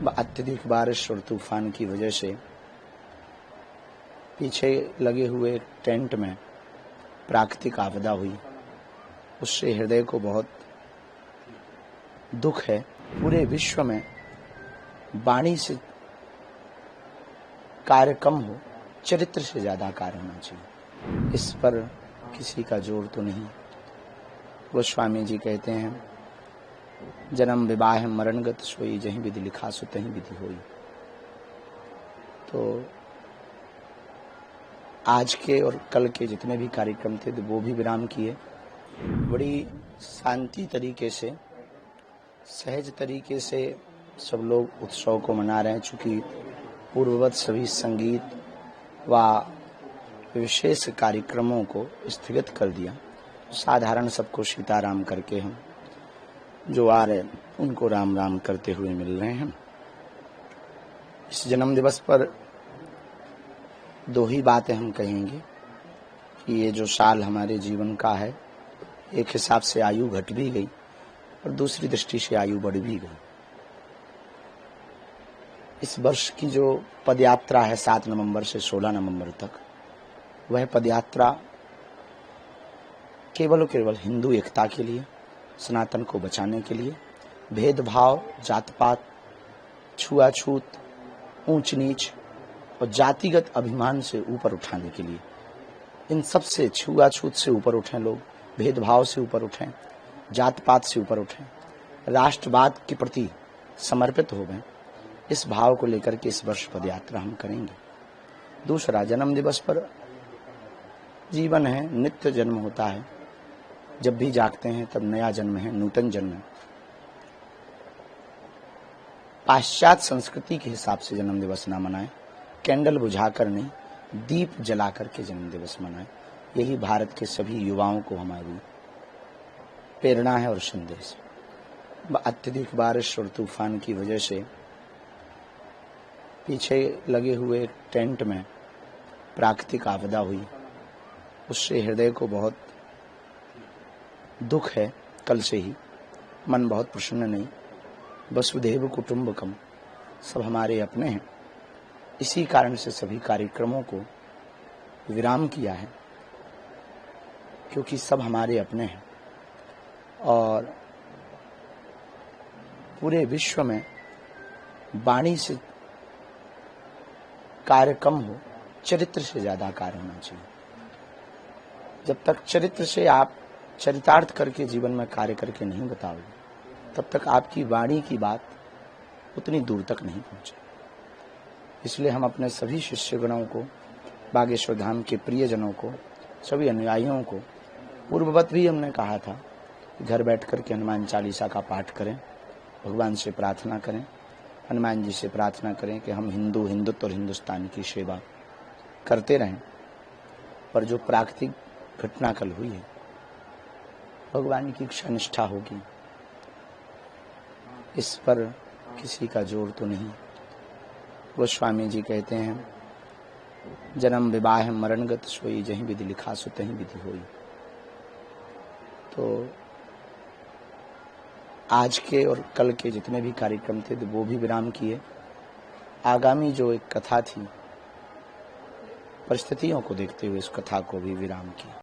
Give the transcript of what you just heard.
अत्यधिक बारिश और तूफान की वजह से पीछे लगे हुए टेंट में प्राकृतिक आपदा हुई, उससे हृदय को बहुत दुख है। पूरे विश्व में वाणी से कार्य कम हो, चरित्र से ज्यादा कार्य होना चाहिए। इस पर किसी का जोर तो नहीं। गोस्वामी जी कहते हैं, जन्म विवाह मरणगत सोई, जहीं विधि लिखा सो तहीं विधि होई। तो आज के और कल के जितने भी कार्यक्रम थे तो वो भी विराम किए। बड़ी शांति तरीके से, सहज तरीके से सब लोग उत्सव को मना रहे हैं। चूँकि पूर्ववत सभी संगीत व विशेष कार्यक्रमों को स्थगित कर दिया, साधारण सबको सीताराम करके हम जो आ रहे हैं उनको राम राम करते हुए मिल रहे हैं। इस जन्म दिवस पर दो ही बातें हम कहेंगे कि ये जो साल हमारे जीवन का है, एक हिसाब से आयु घट भी गई और दूसरी दृष्टि से आयु बढ़ भी गई। इस वर्ष की जो पदयात्रा है 7 नवंबर से 16 नवंबर तक, वह पदयात्रा केवल और केवल हिंदू एकता के लिए, सनातन को बचाने के लिए, भेदभाव, जात पात, छुआछूत, ऊंच नीच और जातिगत अभिमान से ऊपर उठाने के लिए, इन सब से, छुआछूत से ऊपर उठें लोग, भेदभाव से ऊपर उठें, जात पात से ऊपर उठें, राष्ट्रवाद के प्रति समर्पित हो गए। इस भाव को लेकर के इस वर्ष पदयात्रा हम करेंगे। दूसरा, जन्म दिवस पर जीवन है, नित्य जन्म होता है। जब भी जागते हैं तब नया जन्म है, नूतन जन्म है। पाश्चात्य संस्कृति के हिसाब से जन्म दिवस ना मनाएं, कैंडल बुझाकर नहीं, दीप जलाकर के जन्म दिवस मनाएं। यही भारत के सभी युवाओं को हमारी प्रेरणा है और संदेश। अत्यधिक बारिश और तूफान की वजह से पीछे लगे हुए टेंट में प्राकृतिक आपदा हुई, उससे हृदय को बहुत दुख है। कल से ही मन बहुत प्रसन्न नहीं। वसुधैव कुटुंबकम, सब हमारे अपने हैं। इसी कारण से सभी कार्यक्रमों को विराम किया है, क्योंकि सब हमारे अपने हैं और पूरे विश्व में वाणी से कार्य कम हो, चरित्र से ज्यादा कार्य होना चाहिए। जब तक चरित्र से आप चरितार्थ करके जीवन में कार्य करके नहीं बताओगे, तब तक आपकी वाणी की बात उतनी दूर तक नहीं पहुंचे। इसलिए हम अपने सभी शिष्यगणों को, बागेश्वर धाम के प्रियजनों को, सभी अनुयायियों को पूर्ववत भी हमने कहा था कि घर बैठ कर के हनुमान चालीसा का पाठ करें, भगवान से प्रार्थना करें, हनुमान जी से प्रार्थना करें कि हम हिंदुत्व और हिंदुस्तान की सेवा करते रहें। पर जो प्राकृतिक घटना कल हुई है, भगवान की इच्छा निष्ठा होगी, इस पर किसी का जोर तो नहीं। गोस्वामी जी कहते हैं, जन्म विवाह मरणगत सोई, जहीं विधि लिखा सो तहीं विधि होई। तो आज के और कल के जितने भी कार्यक्रम थे तो वो भी विराम किए। आगामी जो एक कथा थी, परिस्थितियों को देखते हुए इस कथा को भी विराम किया।